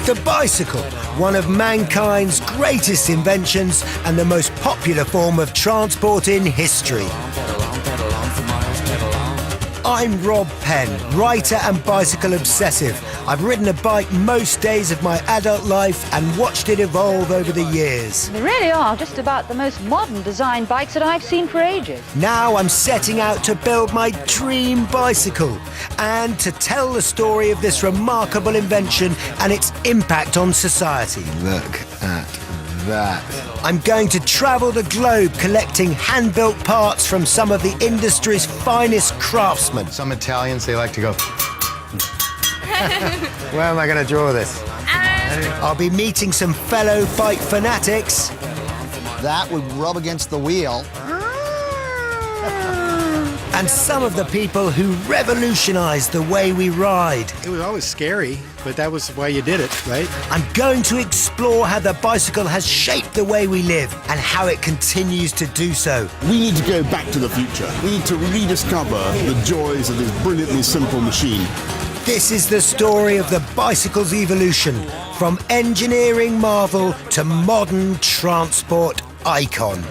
The bicycle, one of mankind's greatest inventions and the most popular form of transport in history. I'm Rob Penn, writer and bicycle obsessive. I've ridden a bike most days of my adult life and watched it evolve over the years. They really are just about the most modern design bikes that I've seen for ages. Now I'm setting out to build my dream bicycle and to tell the story of this remarkable invention and its impact on society. Look at that. I'm going to travel the globe collecting hand-built parts from some of the industry's finest craftsmen. Some Italians, they like to go... Where am I going to draw this? I'll be meeting some fellow bike fanatics. That would rub against the wheel. And some of the people who revolutionized the way we ride. It was always scary, but that was why you did it, right? I'm going to explore how the bicycle has shaped the way we live and how it continues to do so. We need to go back to the future. We need to rediscover the joys of this brilliantly simple machine. This is the story of the bicycle's evolution, from engineering marvel to modern transport icon.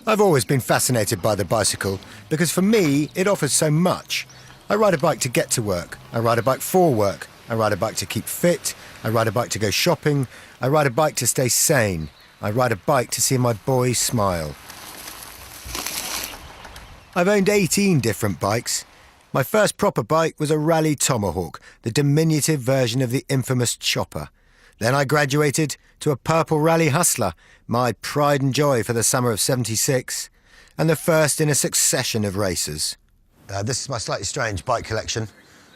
I've always been fascinated by the bicycle because for me it offers so much. I ride a bike to get to work, I ride a bike for work, I ride a bike to keep fit, I ride a bike to go shopping, I ride a bike to stay sane, I ride a bike to see my boys smile. I've owned 18 different bikes. My first proper bike was a Rally Tomahawk, the diminutive version of the infamous Chopper. Then I graduated to a purple Rally Hustler, my pride and joy for the summer of '76, and the first in a succession of races. This is my slightly strange bike collection.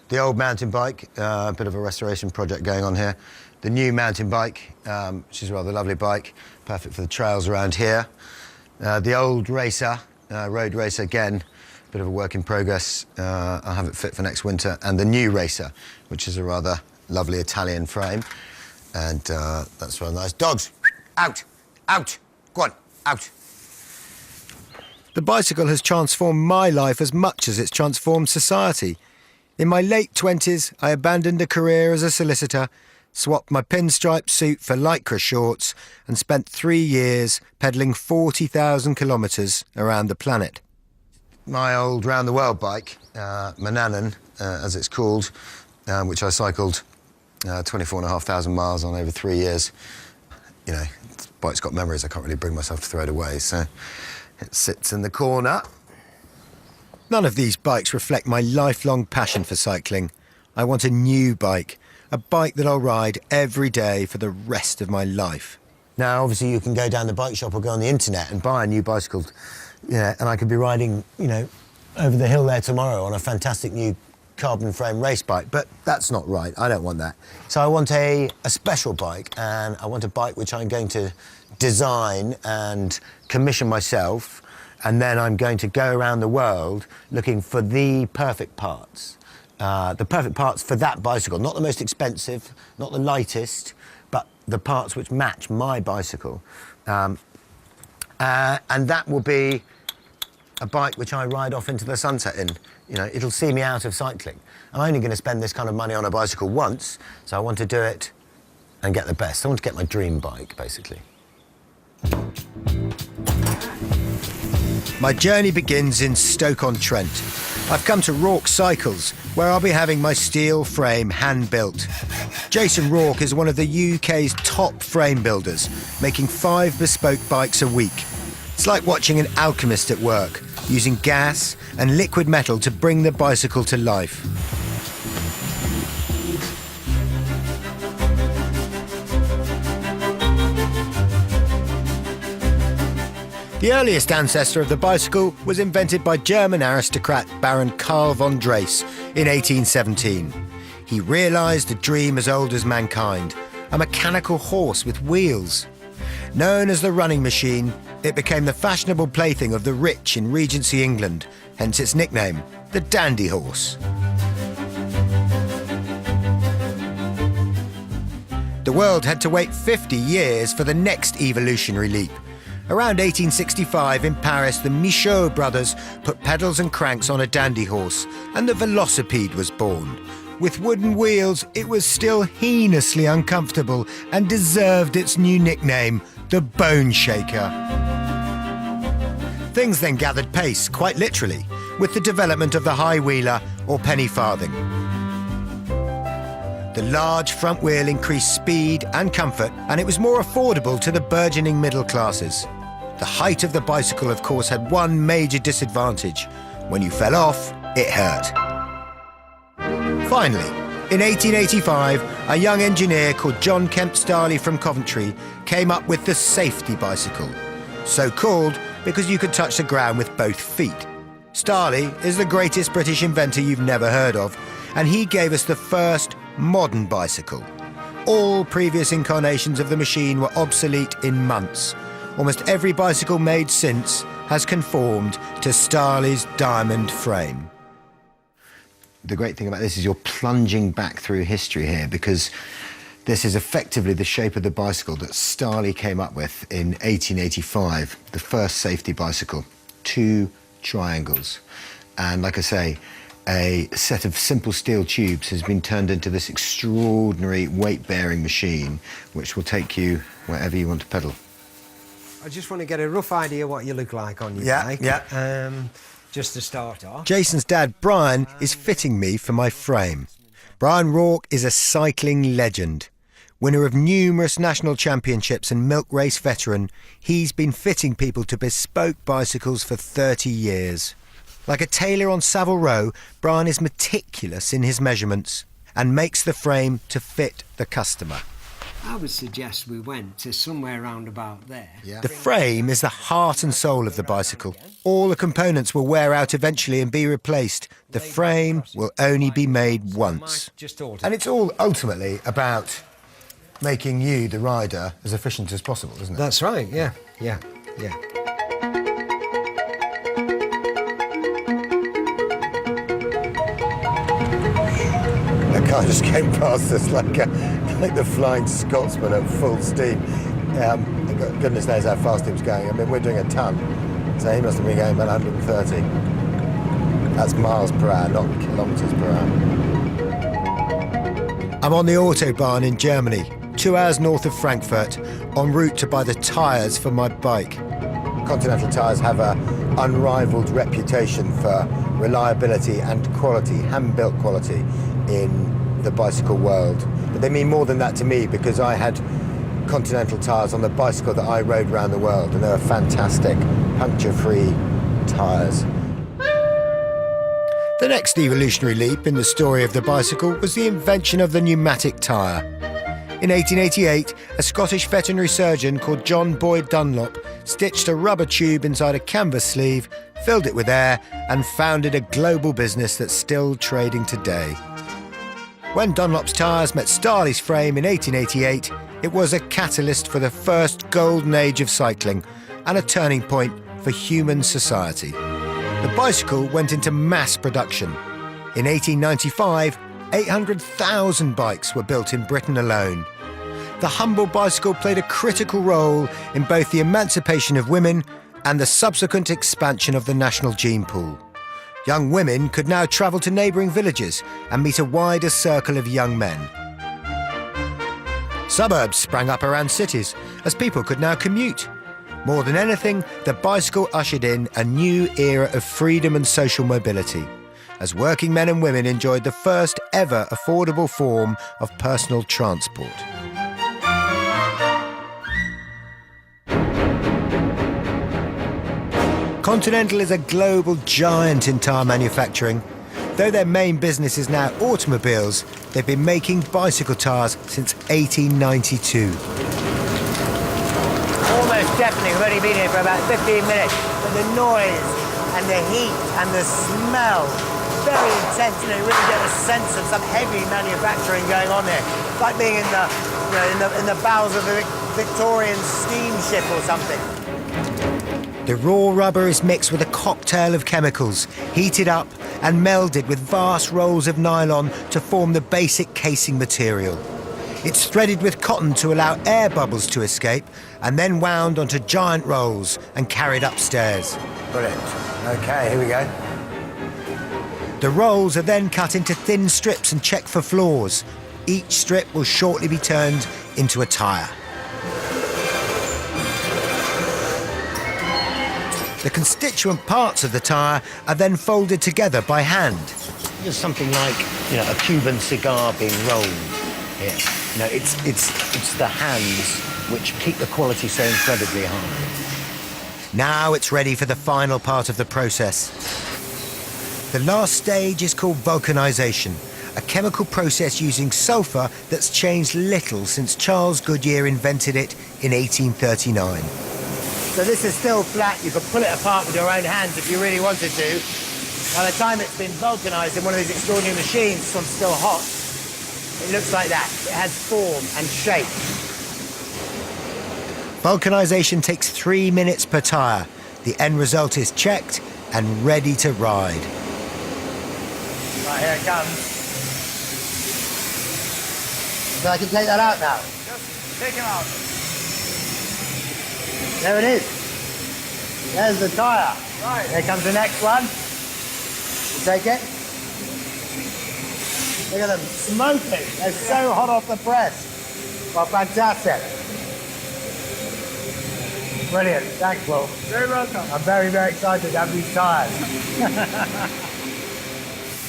The old mountain bike, a bit of a restoration project going on here. The new mountain bike, which is a rather lovely bike, perfect for the trails around here. The old racer, road racer again, bit of a work in progress. I'll have it fit for next winter. And the new racer, which is a rather lovely Italian frame. And that's rather nice. Dogs, out, out, go on, out. The bicycle has transformed my life as much as it's transformed society. In my late 20s, I abandoned a career as a solicitor, swapped my pinstripe suit for Lycra shorts, and spent 3 years pedalling 40,000 kilometres around the planet. My old round-the-world bike, Manannan, as it's called, which I cycled 24,500 miles on over 3 years. You know, the bike's got memories. I can't really bring myself to throw it away, so it sits in the corner. None of these bikes reflect my lifelong passion for cycling. I want a new bike, a bike that I'll ride every day for the rest of my life. Now, obviously, you can go down the bike shop or go on the internet and buy a new bicycle, and I could be riding, over the hill there tomorrow on a fantastic new carbon frame race bike, but that's not right. I don't want that. So I want a special bike, and I want a bike which I'm going to design and commission myself, and then I'm going to go around the world looking for the perfect parts. The perfect parts for that bicycle, not the most expensive, not the lightest, but the parts which match my bicycle. And that will be a bike which I ride off into the sunset in. It'll see me out of cycling. I'm only going to spend this kind of money on a bicycle once, so I want to do it and get the best. I want to get my dream bike, basically. My journey begins in Stoke-on-Trent. I've come to Rourke Cycles, where I'll be having my steel frame hand-built. Jason Rourke is one of the UK's top frame builders, making 5 bespoke bikes a week. It's like watching an alchemist at work, using gas and liquid metal to bring the bicycle to life. The earliest ancestor of the bicycle was invented by German aristocrat Baron Karl von Drais in 1817. He realised a dream as old as mankind, a mechanical horse with wheels. Known as the running machine, it became the fashionable plaything of the rich in Regency England, hence its nickname, the Dandy Horse. The world had to wait 50 years for the next evolutionary leap. Around 1865 in Paris, the Michaud brothers put pedals and cranks on a dandy horse, and the velocipede was born. With wooden wheels, it was still heinously uncomfortable and deserved its new nickname, the Bone Shaker. Things then gathered pace, quite literally, with the development of the high wheeler or penny farthing. The large front wheel increased speed and comfort, and it was more affordable to the burgeoning middle classes. The height of the bicycle, of course, had one major disadvantage. When you fell off, it hurt. Finally, in 1885, a young engineer called John Kemp Starley from Coventry came up with the safety bicycle. So called because you could touch the ground with both feet. Starley is the greatest British inventor you've never heard of, and he gave us the first modern bicycle. All previous incarnations of the machine were obsolete in months. Almost every bicycle made since has conformed to Starley's diamond frame. The great thing about this is you're plunging back through history here, because this is effectively the shape of the bicycle that Starley came up with in 1885, the first safety bicycle. 2 triangles. And like I say, a set of simple steel tubes has been turned into this extraordinary weight-bearing machine which will take you wherever you want to pedal. I just want to get a rough idea what you look like on your bike. Just to start off. Jason's dad, Brian, is fitting me for my frame. Brian Rourke is a cycling legend. Winner of numerous national championships and milk race veteran, he's been fitting people to bespoke bicycles for 30 years. Like a tailor on Savile Row, Brian is meticulous in his measurements and makes the frame to fit the customer. I would suggest we went to somewhere around about there. The frame is the heart and soul of the bicycle. All the components will wear out eventually and be replaced. The frame will only be made once. And it's all ultimately about making you, the rider, as efficient as possible, isn't it? That's right, yeah. The car just came past us like the Flying Scotsman at full steam. Goodness knows how fast he was going. I mean, we're doing a ton, so he must have been going about 130. That's miles per hour, not kilometres per hour. I'm on the Autobahn in Germany, 2 hours north of Frankfurt, en route to buy the tyres for my bike. Continental Tyres have an unrivaled reputation for reliability and quality, hand-built quality, in the bicycle world. But they mean more than that to me, because I had Continental tyres on the bicycle that I rode around the world, and they were fantastic, puncture-free tyres. The next evolutionary leap in the story of the bicycle was the invention of the pneumatic tyre. In 1888, a Scottish veterinary surgeon called John Boyd Dunlop stitched a rubber tube inside a canvas sleeve, filled it with air, and founded a global business that's still trading today. When Dunlop's tyres met Starley's frame in 1888, it was a catalyst for the first golden age of cycling and a turning point for human society. The bicycle went into mass production. In 1895, 800,000 bikes were built in Britain alone. The humble bicycle played a critical role in both the emancipation of women and the subsequent expansion of the national gene pool. Young women could now travel to neighbouring villages and meet a wider circle of young men. Suburbs sprang up around cities as people could now commute. More than anything, the bicycle ushered in a new era of freedom and social mobility, as working men and women enjoyed the first ever affordable form of personal transport. Continental is a global giant in tyre manufacturing. Though their main business is now automobiles, they've been making bicycle tyres since 1892. Almost definitely, we've only been here for about 15 minutes, but the noise and the heat and the smell, very intense, and you really get a sense of some heavy manufacturing going on here. It's like being in the bowels of a Victorian steamship or something. The raw rubber is mixed with a cocktail of chemicals, heated up and melded with vast rolls of nylon to form the basic casing material. It's threaded with cotton to allow air bubbles to escape and then wound onto giant rolls and carried upstairs. Brilliant. Okay, here we go. The rolls are then cut into thin strips and checked for flaws. Each strip will shortly be turned into a tyre. The constituent parts of the tyre are then folded together by hand. There's something like, a Cuban cigar being rolled here. It's the hands which keep the quality so incredibly high. Now it's ready for the final part of the process. The last stage is called vulcanization, a chemical process using sulfur that's changed little since Charles Goodyear invented it in 1839. So this is still flat. You could pull it apart with your own hands if you really wanted to. By the time it's been vulcanized in one of these extraordinary machines from still hot, it looks like that. It has form and shape. Vulcanization takes 3 minutes per tyre. The end result is checked and ready to ride. Right, here it comes. So I can take that out now? Just take him out. There it is. There's the tyre. Right. Here comes the next one. You take it. Look at them, smoking. They're so hot off the press. Well, fantastic. Brilliant. Thanks, Will. Very welcome. I'm very, very excited to have these tyres.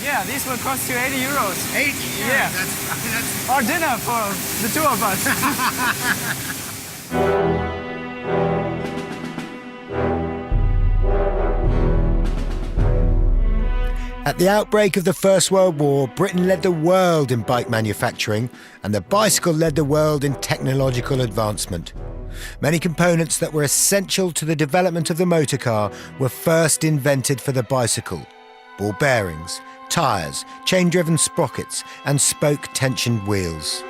Yeah, this will cost you 80 euros. 80? Yeah. That's... Our dinner for the two of us. At the outbreak of the First World War, Britain led the world in bike manufacturing, and the bicycle led the world in technological advancement. Many components that were essential to the development of the motor car were first invented for the bicycle. Ball bearings, tyres, chain-driven sprockets, and spoke-tensioned wheels.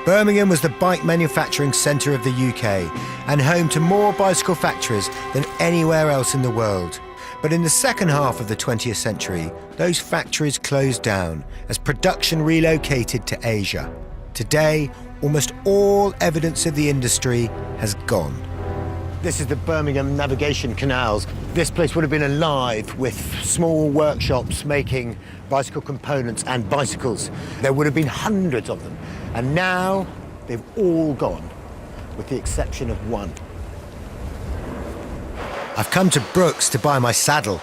Birmingham was the bike manufacturing centre of the UK and home to more bicycle factories than anywhere else in the world. But in the second half of the 20th century, those factories closed down as production relocated to Asia. Today, almost all evidence of the industry has gone. This is the Birmingham Navigation Canals. This place would have been alive with small workshops making bicycle components and bicycles. There would have been hundreds of them. And now they've all gone, with the exception of one. I've come to Brooks to buy my saddle.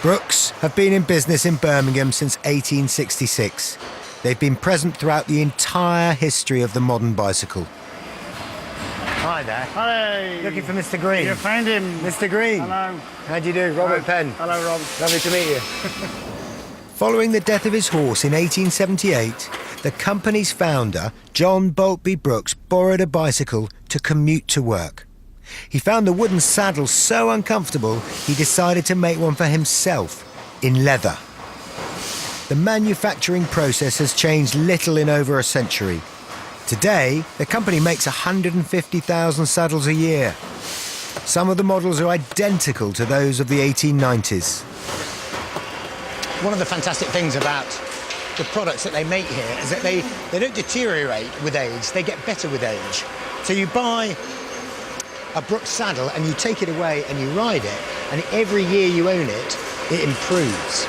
Brooks have been in business in Birmingham since 1866. They've been present throughout the entire history of the modern bicycle. Hi there. Hello. Looking for Mr. Green. You find him. Mr. Green. Hello. How do you do? Robert Penn. Hello, Rob. Lovely to meet you. Following the death of his horse in 1878, the company's founder, John Boltby Brooks, borrowed a bicycle to commute to work. He found the wooden saddle so uncomfortable, he decided to make one for himself, in leather. The manufacturing process has changed little in over a century. Today, the company makes 150,000 saddles a year. Some of the models are identical to those of the 1890s. One of the fantastic things about the products that they make here is that they don't deteriorate with age, they get better with age. So you buy a Brooks saddle and you take it away and you ride it, and every year you own it, it improves.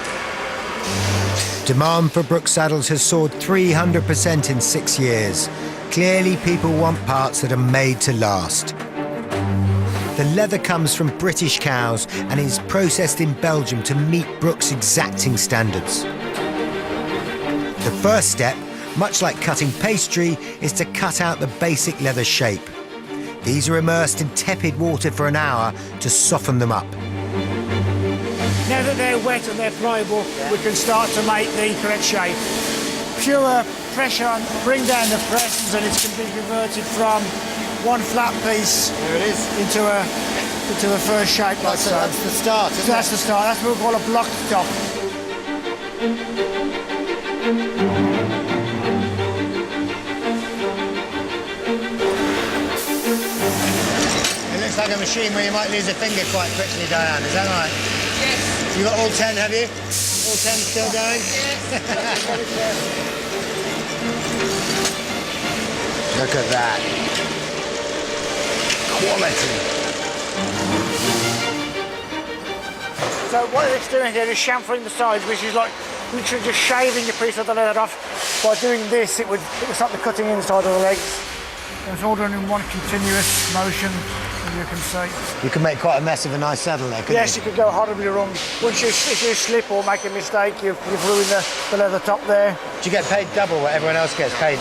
Demand for Brooks saddles has soared 300% in 6 years. Clearly, people want parts that are made to last. The leather comes from British cows and is processed in Belgium to meet Brooks' exacting standards. The first step, much like cutting pastry, is to cut out the basic leather shape. These are immersed in tepid water for an hour to soften them up. Now that they're wet and they're pliable, we can start to make the correct shape. Pure pressure, bring down the presses, and it can be converted from one flat piece into the first shape like so. That's the start, isn't That's the start. That's what we call a block top. It looks like a machine where you might lose a finger quite quickly, Diane. Is that right? Yes. You got all 10, have you? All 10 still going? Yes. Look at that. Quality. So what it's doing here is chamfering the sides, which is like literally just shaving a piece of the leather off. By doing this, it would stop the cutting inside of the legs. It's all done in one continuous motion, as you can see. You can make quite a mess of a nice saddle there, couldn't Yes, you? you could go horribly wrong. If you slip or make a mistake, you've ruined the leather top there. Do you get paid double what everyone else gets paid?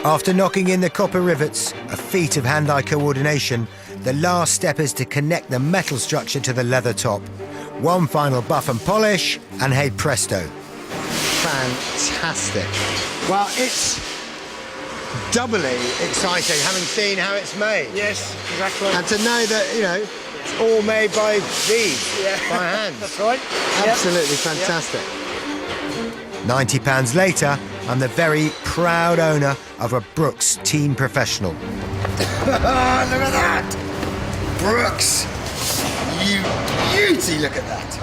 After knocking in the copper rivets, a feat of hand-eye coordination, the last step is to connect the metal structure to the leather top. One final buff and polish, and hey presto. Fantastic. Well, it's doubly exciting having seen how it's made. Yes, exactly. And to know that, you know, it's all made by these, by hand. That's right. Absolutely fantastic. £90 later, I'm the very proud owner of a Brooks Team Professional. Look at that! Brooks! You beauty, look at that!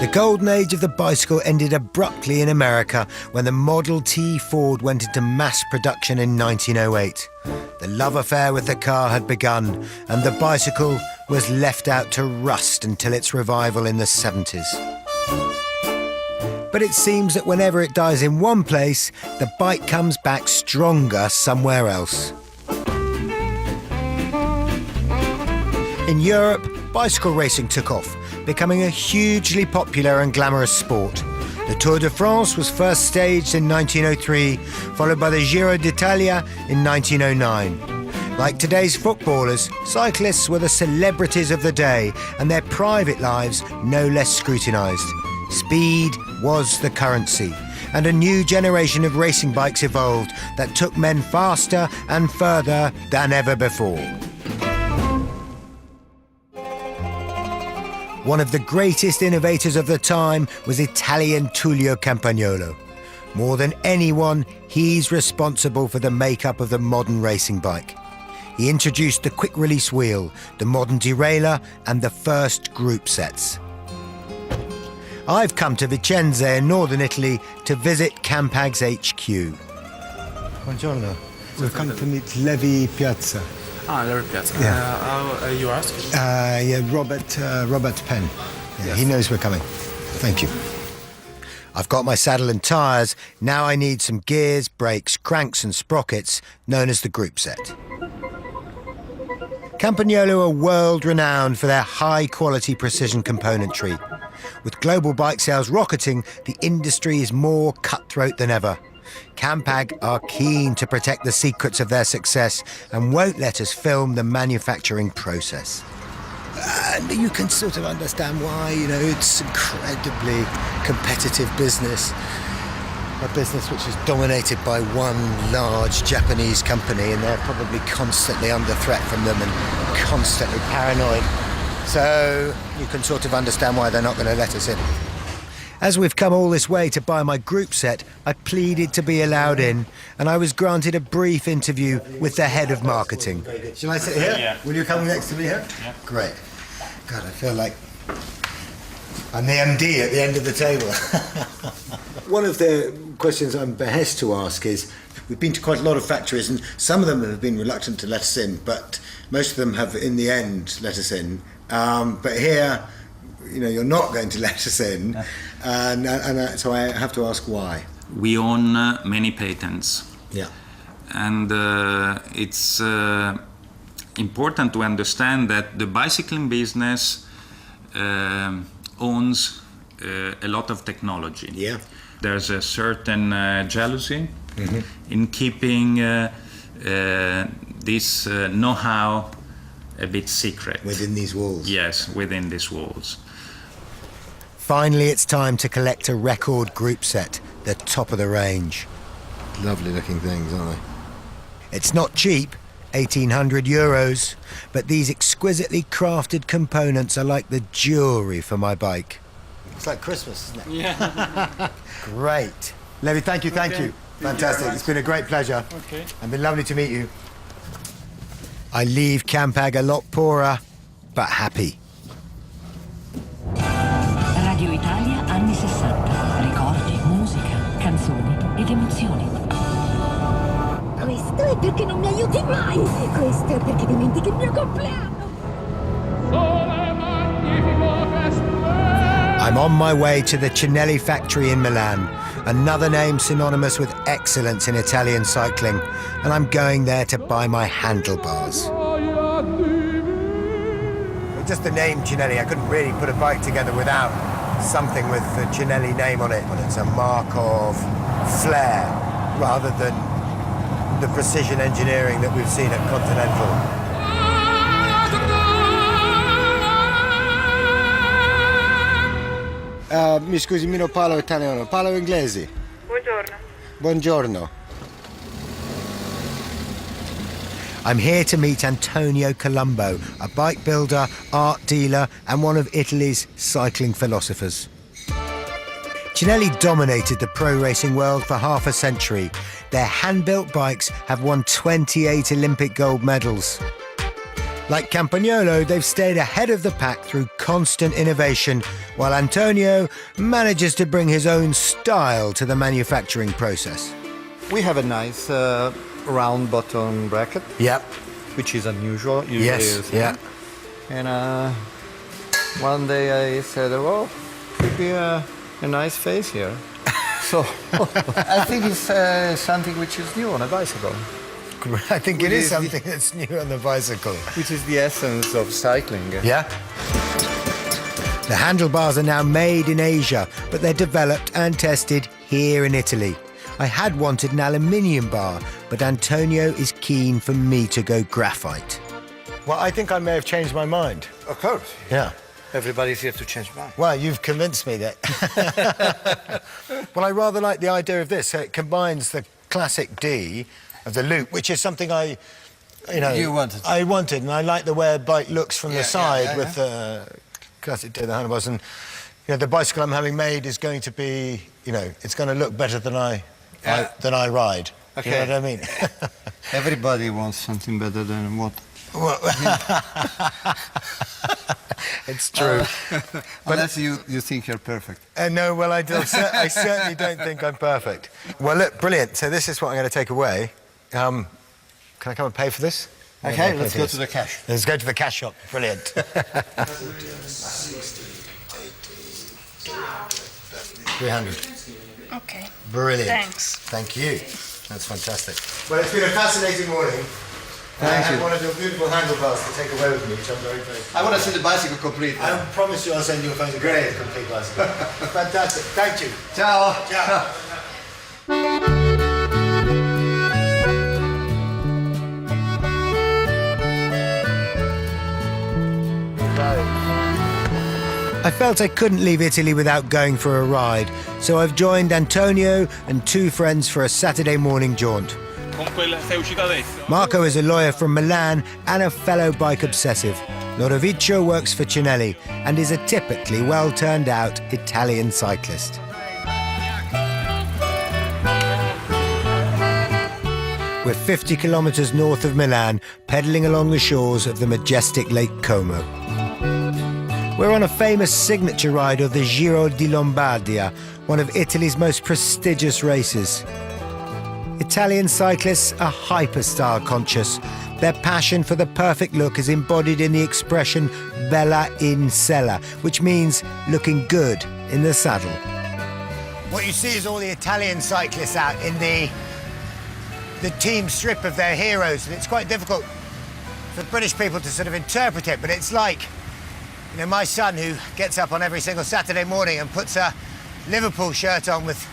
The golden age of the bicycle ended abruptly in America when the Model T Ford went into mass production in 1908. The love affair with the car had begun, and the bicycle was left out to rust until its revival in the 70s. But it seems that whenever it dies in one place, the bike comes back stronger somewhere else. In Europe, bicycle racing took off, becoming a hugely popular and glamorous sport. The Tour de France was first staged in 1903, followed by the Giro d'Italia in 1909. Like today's footballers, cyclists were the celebrities of the day, and their private lives no less scrutinised. Speed was the currency, and a new generation of racing bikes evolved that took men faster and further than ever before. One of the greatest innovators of the time was Italian Tullio Campagnolo. More than anyone, he's responsible for the makeup of the modern racing bike. He introduced the quick-release wheel, the modern derailleur, and the first group sets. I've come to Vicenza in northern Italy to visit Campag's HQ. Buongiorno. We've come to meet Levi Piazza. Larry Piazza. Yeah. You asked? Yeah, Robert Penn. Yeah, yes. He knows we're coming. Thank you. I've got my saddle and tyres. Now I need some gears, brakes, cranks and sprockets, known as the group set. Campagnolo are world-renowned for their high-quality precision componentry. With global bike sales rocketing, the industry is more cutthroat than ever. Campag are keen to protect the secrets of their success and won't let us film the manufacturing process. And you can sort of understand why, you know, it's incredibly competitive business. A business which is dominated by one large Japanese company, and they're probably constantly under threat from them and constantly paranoid. So you can sort of understand why they're not going to let us in. As we've come all this way to buy my group set, I pleaded to be allowed in, and I was granted a brief interview with the head of marketing. Shall I sit here? Yeah. Will you come next to me here? Yeah. Great. God, I feel like I'm the MD at the end of the table. One of the questions I'm behest to ask is, we've been to quite a lot of factories, and some of them have been reluctant to let us in, but most of them have, in the end, let us in. But here, you know, you're not going to let us in, and so I have to ask why. We own many patents. Yeah. And it's important to understand that the bicycling business owns a lot of technology. Yeah. There's a certain jealousy in keeping this know-how a bit secret. Within these walls. Yes, within these walls. Finally, it's time to collect a record group set, the top of the range. Lovely looking things, aren't they? It's not cheap, 1,800 euros, but these exquisitely crafted components are like the jewellery for my bike. It's like Christmas, isn't it? Yeah. Great. Levi, thank you. Fantastic. It's been a great pleasure. Okay. And been lovely to meet you. I leave Campag a lot poorer, but happy. Radio Italia anni 60. Ricordi, musica, canzoni ed emozioni. Questo è perché non mi aiuti mai. Questo è perché dimentichi il mio compleanno. I'm on my way to the Cinelli factory in Milan, another name synonymous with excellence in Italian cycling, and I'm going there to buy my handlebars. Just the name Cinelli, I couldn't really put a bike together without something with the Cinelli name on it. It's a mark of flair rather than the precision engineering that we've seen at Continental. Mi scusi, non parlo italiano, parlo inglese. Buongiorno. Buongiorno. I'm here to meet Antonio Colombo, a bike builder, art dealer, and one of Italy's cycling philosophers. Cinelli dominated the pro racing world for half a century. Their hand-built bikes have won 28 Olympic gold medals. Like Campagnolo, they've stayed ahead of the pack through constant innovation, while Antonio manages to bring his own style to the manufacturing process. We have a nice round bottom bracket. Yep. Which is unusual. Usually Yes, yeah. And one day I said, oh, could be a nice face here. So I think it's something which is new on a bicycle. I think it is something that's new on the bicycle. Which is the essence of cycling. Yeah. The handlebars are now made in Asia, but they're developed and tested here in Italy. I had wanted an aluminium bar, but Antonio is keen for me to go graphite. Well, I think I may have changed my mind. Of course. Yeah. Everybody's here to change mine. Well, you've convinced me that. Well, I rather like the idea of this. So it combines the classic D of the loop, which is something I wanted, and I like the way a bike looks from the side with the classic D of the handlebars. And the bicycle I'm having made is going to be, it's going to look better than I ride. Okay. You know what I mean? Everybody wants something better than what? Well, it's true. Unless you think you're perfect. No, well, I certainly don't think I'm perfect. Well, look, brilliant. So this is what I'm going to take away. Can I come and pay for this? Okay, let's go to the cash. Let's go to the cash shop. Brilliant. 300. Okay. Brilliant. Thanks. Thank you. That's fantastic. Well, it's been a fascinating morning. Thank I you. have one of your beautiful handlebars to take away with me, which I'm very, very I want to see the bicycle complete. I promise you I'll send you a photograph of the complete bicycle. Fantastic. Thank you. Ciao. Ciao. I felt I couldn't leave Italy without going for a ride, so I've joined Antonio and two friends for a Saturday morning jaunt. Marco is a lawyer from Milan and a fellow bike obsessive. Lodovico works for Cinelli and is a typically well-turned-out Italian cyclist. We're 50 kilometers north of Milan, pedalling along the shores of the majestic Lake Como. We're on a famous signature ride of the Giro di Lombardia, one of Italy's most prestigious races. Italian cyclists are hyper-style conscious. Their passion for the perfect look is embodied in the expression bella in sella, which means looking good in the saddle. What you see is all the Italian cyclists out in the team strip of their heroes, and it's quite difficult for British people to sort of interpret it, but it's like, my son who gets up on every single Saturday morning and puts a Liverpool shirt on with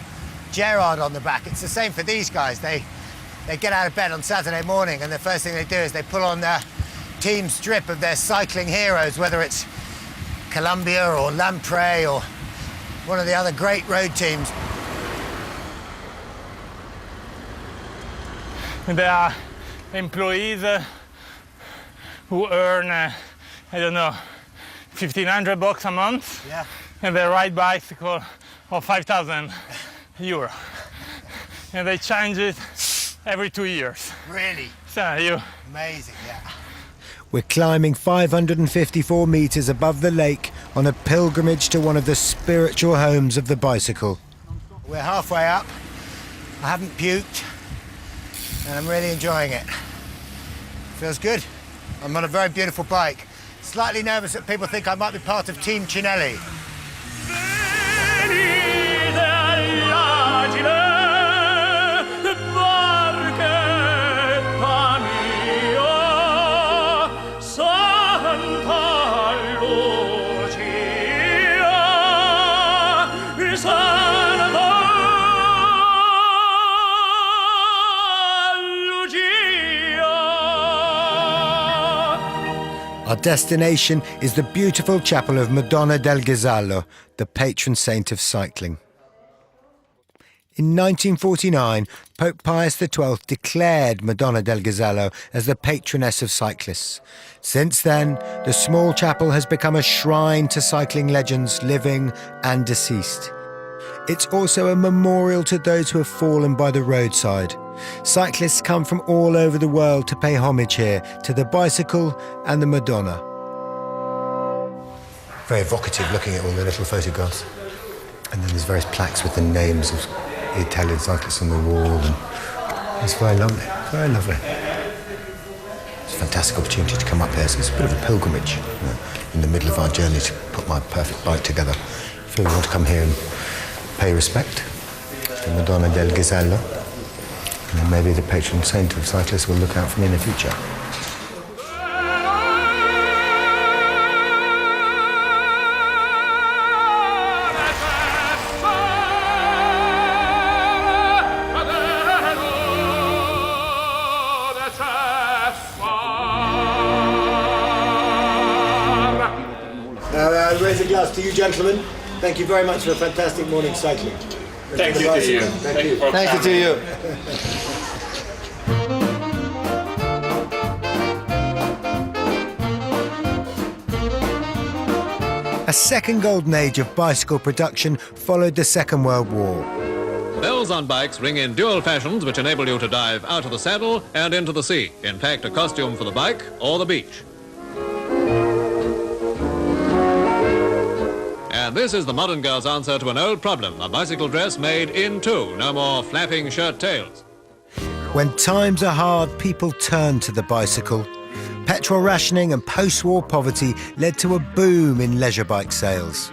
Gerrard on the back. It's the same for these guys. They get out of bed on Saturday morning and the first thing they do is they pull on their team strip of their cycling heroes, whether it's Columbia or Lamprey or one of the other great road teams. There are employees who earn, I don't know, $1,500 a month, and they ride bicycle of 5,000 euro, and they change it every 2 years. Really? So Amazing, yeah. we're climbing 554 metres above the lake on a pilgrimage to one of the spiritual homes of the bicycle. We're halfway up. I haven't puked, and I'm really enjoying it. Feels good. I'm on a very beautiful bike. Slightly nervous that people think I might be part of Team Cinelli. Our destination is the beautiful chapel of Madonna del Ghisallo, the patron saint of cycling. In 1949, Pope Pius XII declared Madonna del Ghisallo as the patroness of cyclists. Since then, the small chapel has become a shrine to cycling legends living and deceased. It's also a memorial to those who have fallen by the roadside. Cyclists come from all over the world to pay homage here to the bicycle and the Madonna. Very evocative looking at all the little photographs. And then there's various plaques with the names of the Italian cyclists on the wall. And it's very lovely, very lovely. It's a fantastic opportunity to come up here. So it's a bit of a pilgrimage, you know, in the middle of our journey to put my perfect bike together. I feel we want to come here and pay respect to Madonna del Ghisallo. And then maybe the patron saint of cyclists will look out for me in the future. Raise a glass to you, gentlemen. Thank you very much for a fantastic morning cycling. Thank you to you. Thank you. Thank you to you. A second golden age of bicycle production followed the Second World War. Bells on bikes ring in dual fashions which enable you to dive out of the saddle and into the sea. In fact, a costume for the bike or the beach. And this is the modern girl's answer to an old problem, a bicycle dress made in two, no more flapping shirt tails. When times are hard, people turn to the bicycle. Petrol rationing and post-war poverty led to a boom in leisure bike sales.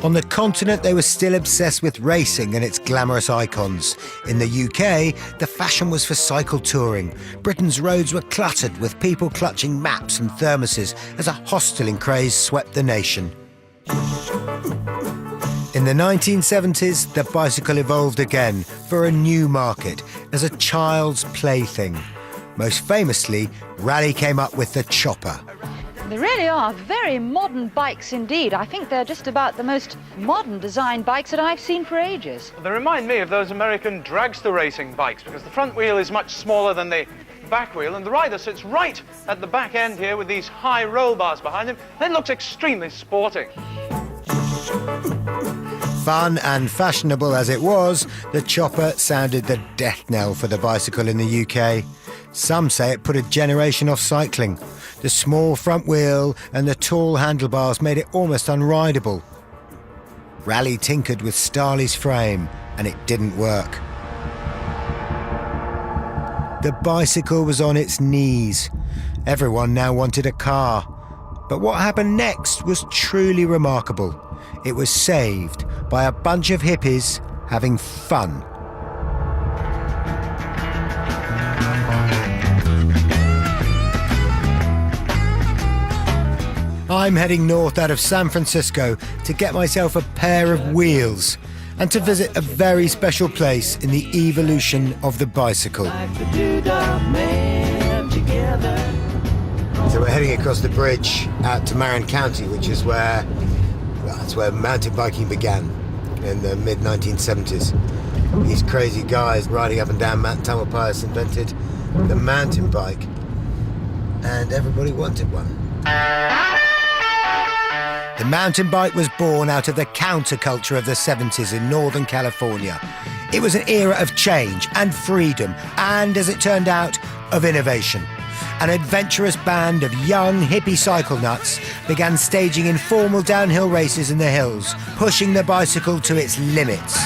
On the continent, they were still obsessed with racing and its glamorous icons. In the UK, the fashion was for cycle touring. Britain's roads were cluttered with people clutching maps and thermoses as a hosteling craze swept the nation. In the 1970s, the bicycle evolved again for a new market as a child's plaything. Most famously, Raleigh came up with the Chopper. They really are very modern bikes indeed. I think they're just about the most modern designed bikes that I've seen for ages. They remind me of those American dragster racing bikes because the front wheel is much smaller than the back wheel and the rider sits right at the back end here with these high roll bars behind him. It looks extremely sporting. Fun and fashionable as it was, the Chopper sounded the death knell for the bicycle in the UK. Some say it put a generation off cycling. The small front wheel and the tall handlebars made it almost unrideable. Raleigh tinkered with Starley's frame, and it didn't work. The bicycle was on its knees. Everyone now wanted a car. But what happened next was truly remarkable. It was saved by a bunch of hippies having fun. I'm heading north out of San Francisco to get myself a pair of wheels and to visit a very special place in the evolution of the bicycle. So we're heading across the bridge out to Marin County, which is where, well, that's where mountain biking began in the mid-1970s. These crazy guys riding up and down Mount Tamalpais invented the mountain bike, and everybody wanted one. The mountain bike was born out of the counterculture of the 70s in Northern California. It was an era of change and freedom, and, as it turned out, of innovation. an adventurous band of young hippie cycle nuts began staging informal downhill races in the hills, pushing the bicycle to its limits.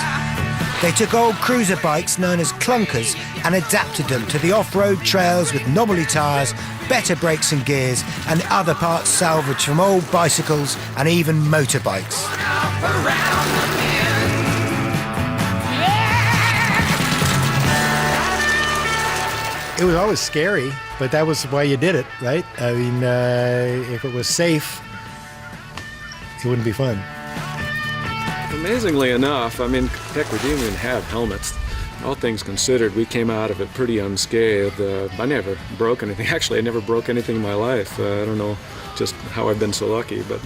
They took old cruiser bikes known as clunkers and adapted them to the off-road trails with knobbly tyres, better brakes and gears, and other parts salvaged from old bicycles and even motorbikes. It was always scary, but that was why you did it, right? I mean, if it was safe, it wouldn't be fun. Amazingly enough, I mean, heck, we didn't even have helmets. All things considered, we came out of it pretty unscathed. I never broke anything. Actually, I never broke anything in my life. I don't know just how I've been so lucky, but...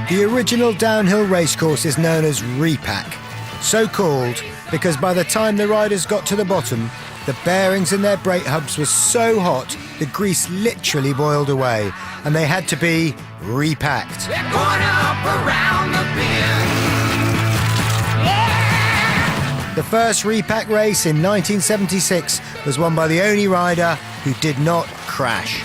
The original downhill racecourse is known as Repack, so called because by the time the riders got to the bottom, the bearings in their brake hubs were so hot the grease literally boiled away, and they had to be repacked. The first repack race in 1976 was won by the only rider who did not crash.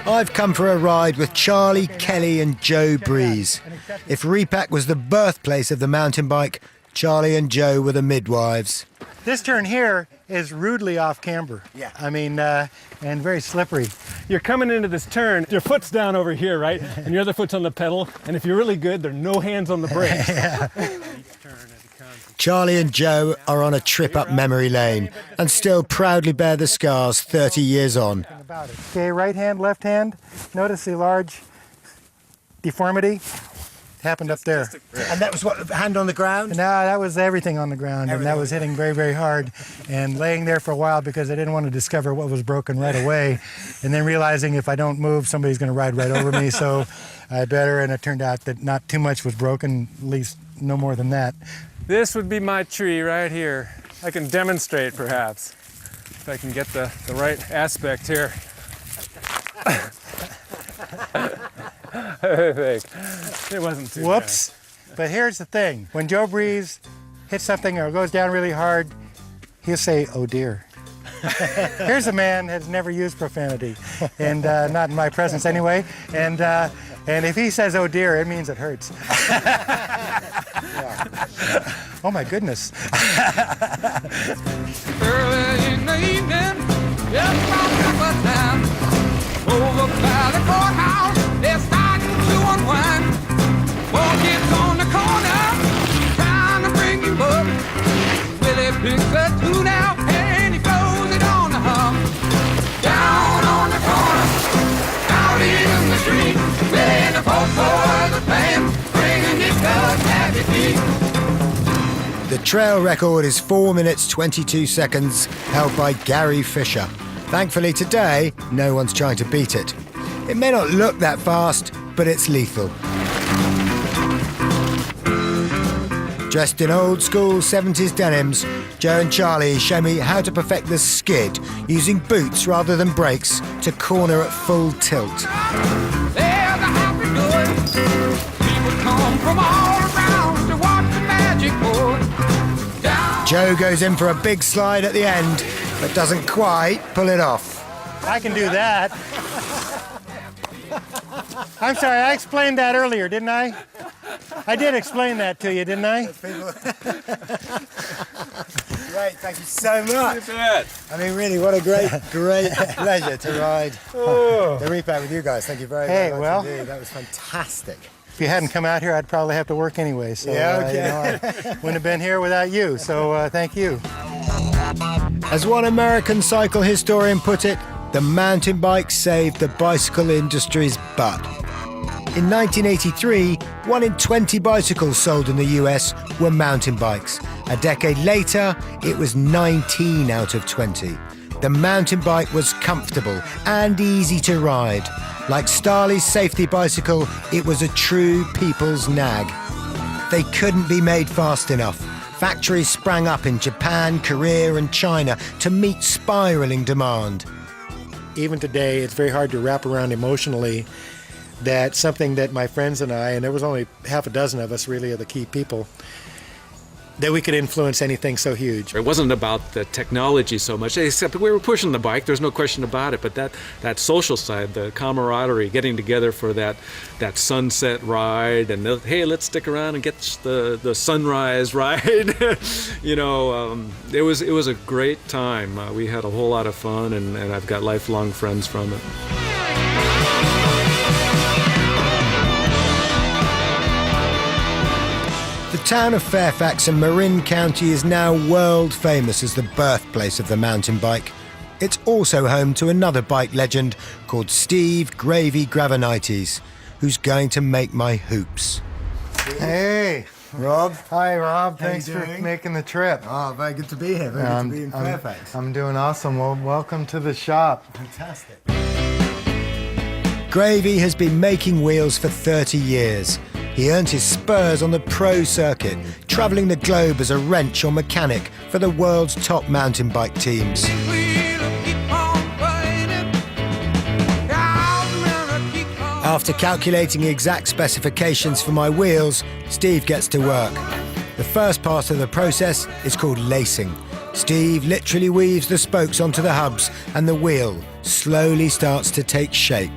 I've come for a ride with Charlie, Kelly and Joe Breeze. If Repack was the birthplace of the mountain bike, Charlie and Joe were the midwives. This turn here is rudely off camber. Yeah. I mean, and very slippery. You're coming into this turn, your foot's down over here, right? And your other foot's on the pedal. And if you're really good, there are no hands on the brakes. Charlie and Joe are on a trip up memory lane and still proudly bear the scars 30 years on. Okay, right hand, left hand. Notice the large deformity. Happened up there. And that was what, hand on the ground? No, that was everything on the ground, and that was hitting very, very hard and laying there for a while because I didn't want to discover what was broken right away, and then realizing if I don't move, somebody's going to ride right over me, so I better, and it turned out that not too much was broken, at least no more than that. This would be my tree right here. I can demonstrate, perhaps, if I can get the right aspect here. It wasn't too Whoops. Bad. But here's the thing. When Joe Breeze hits something or goes down really hard, he'll say, "Oh dear." Here's a man that has never used profanity, and not in my presence anyway. And if he says, "Oh dear," it means it hurts. Oh my goodness. Early in the evening, just about time, over by the courthouse, they're starting to unwind. 4 kids on the corner, trying to bring you up. Willie picks a tune out and he blows it on the hum. Down on the corner, out in the street, Willie and the folks the band, bringing you good happy feet. The trail record is 4 minutes 22 seconds, held by Gary Fisher. Thankfully today, no one's trying to beat it. It may not look that fast, but it's lethal. Dressed in old school 70s denims, Joe and Charlie show me how to perfect the skid using boots rather than brakes to corner at full tilt. There's a happy good. People come from all around to watch the magic board. Joe goes in for a big slide at the end, but doesn't quite pull it off. I can do that. I'm sorry, I explained that earlier, didn't I? I did explain that to you, didn't I? Great, thank you so much. I mean, really, what a great pleasure to ride the Repack with you guys. Thank you very much indeed. That was fantastic. If you hadn't come out here, I'd probably have to work anyway. So, yeah, okay. I wouldn't have been here without you. So, thank you. As one American cycle historian put it, the mountain bike saved the bicycle industry's butt. In 1983, 1 in 20 bicycles sold in the US were mountain bikes. A decade later, it was 19 out of 20. The mountain bike was comfortable and easy to ride. Like Starley's safety bicycle, it was a true people's nag. They couldn't be made fast enough. Factories sprang up in Japan, Korea and China to meet spiraling demand. Even today, it's very hard to wrap around emotionally that something that my friends and I, and there was only half a dozen of us really are the key people, that we could influence anything so huge. It wasn't about the technology so much, except we were pushing the bike, there's no question about it, but that social side, the camaraderie, getting together for that sunset ride, and hey, let's stick around and get the sunrise ride. You know, it was a great time. We had a whole lot of fun, and I've got lifelong friends from it. The town of Fairfax in Marin County is now world famous as the birthplace of the mountain bike. It's also home to another bike legend called Steve Gravy Gravenites, who's going to make my hoops. Hey, Rob. Hi, Rob. How Thanks you for doing? making the trip. Oh, very good to be here. Very good to be in Fairfax. I'm doing awesome. Well, welcome to the shop. Fantastic. Gravy has been making wheels for 30 years. He earned his spurs on the pro circuit, travelling the globe as a wrench or mechanic for the world's top mountain bike teams. After calculating exact specifications for my wheels, Steve gets to work. The first part of the process is called lacing. Steve literally weaves the spokes onto the hubs and the wheel slowly starts to take shape.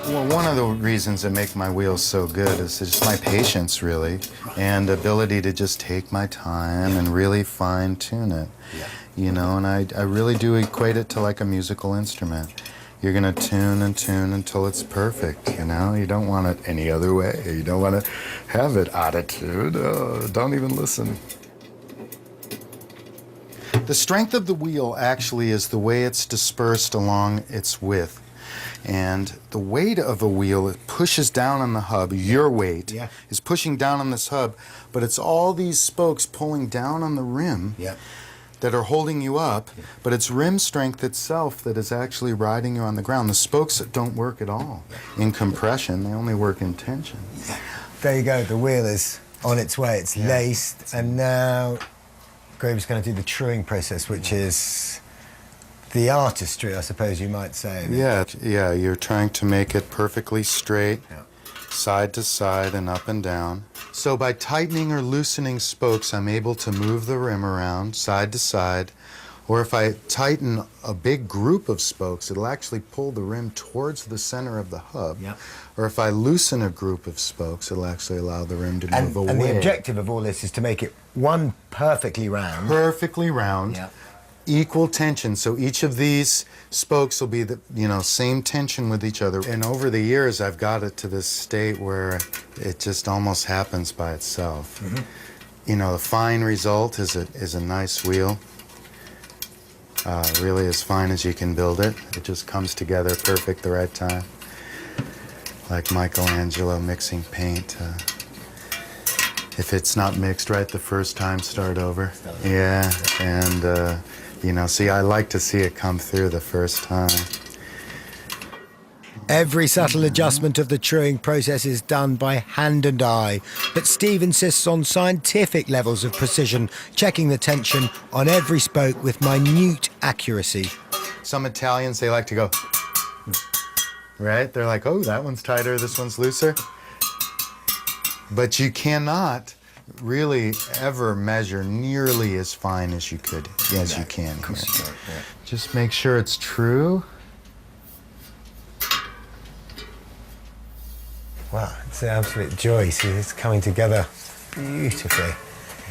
Well, one of the reasons that make my wheels so good is just my patience, really, and ability to just take my time and really fine-tune it. Yeah. You know, and I really do equate it to like a musical instrument. You're going to tune and tune until it's perfect, you know? You don't want it any other way. You don't want to have it attitude. Oh, don't even listen. The strength of the wheel actually is the way it's dispersed along its width. And the weight of a wheel, it pushes down on the hub. Your weight is pushing down on this hub, but it's all these spokes pulling down on the rim that are holding you up, but it's rim strength itself that is actually riding you on the ground. The spokes don't work at all in compression. They only work in tension. There you go. The wheel is on its way. It's laced, and now Gravy's going to do the truing process, which is the artistry, I suppose you might say. Yeah, you're trying to make it perfectly straight, side to side and up and down. So by tightening or loosening spokes, I'm able to move the rim around side to side. Or if I tighten a big group of spokes, it'll actually pull the rim towards the center of the hub. Or if I loosen a group of spokes, it'll actually allow the rim to move away. And the objective of all this is to make it one perfectly round. Perfectly round. Equal tension, so each of these spokes will be the same tension with each other. And over the years, I've got it to this state where it just almost happens by itself. You know, the fine result is a nice wheel, really as fine as you can build it. It just comes together perfect the right time, like Michelangelo mixing paint. If it's not mixed right the first time, start over. Yeah, and see, I like to see it come through the first time. Every subtle adjustment of the truing process is done by hand and eye, but Steve insists on scientific levels of precision, checking the tension on every spoke with minute accuracy. Some Italians, they like to go, right? They're like, oh, that one's tighter, this one's looser. But you cannot really ever measure nearly as fine as you could, as you can here. Just make sure it's true. Wow, it's an absolute joy. See, it's coming together beautifully.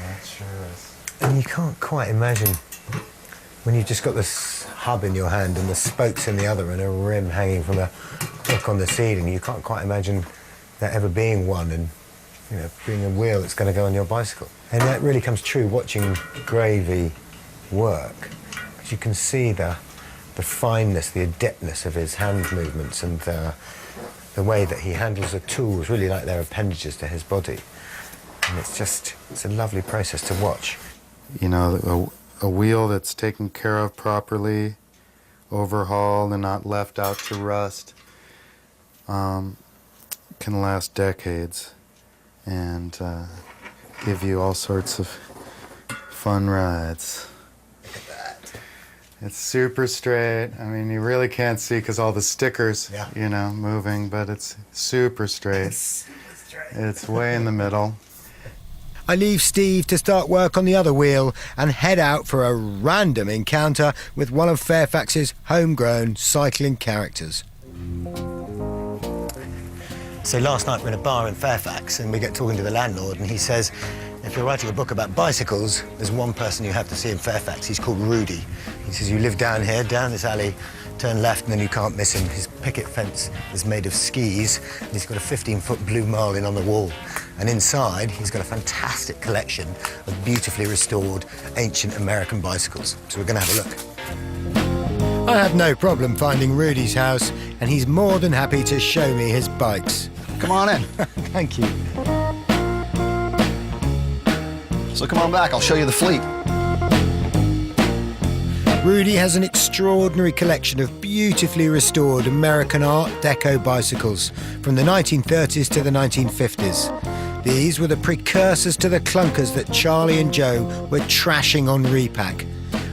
That sure is. And you can't quite imagine when you've just got this hub in your hand and the spokes in the other and a rim hanging from a hook on the ceiling, you can't quite imagine there ever being one and being a wheel that's going to go on your bicycle. And that really comes true watching Gravy work, because you can see the fineness, the adeptness of his hand movements and the way that he handles the tools, really like they're appendages to his body. And it's a lovely process to watch. You know, a wheel that's taken care of properly, overhauled and not left out to rust, can last decades and give you all sorts of fun rides. Look at that. It's super straight. I mean, you really can't see because all the stickers, moving, but it's super straight. It's way in the middle. I leave Steve to start work on the other wheel and head out for a random encounter with one of Fairfax's homegrown cycling characters. So last night we're in a bar in Fairfax and we get talking to the landlord and he says, if you're writing a book about bicycles, there's one person you have to see in Fairfax. He's called Rudy. He says, you live down here, down this alley, turn left and then you can't miss him. His picket fence is made of skis and he's got a 15-foot blue marlin on the wall. And inside, he's got a fantastic collection of beautifully restored ancient American bicycles. So we're going to have a look. I have no problem finding Rudy's house and he's more than happy to show me his bikes. Come on in. Thank you. So come on back, I'll show you the fleet. Rudy has an extraordinary collection of beautifully restored American Art Deco bicycles from the 1930s to the 1950s. These were the precursors to the clunkers that Charlie and Joe were trashing on repack.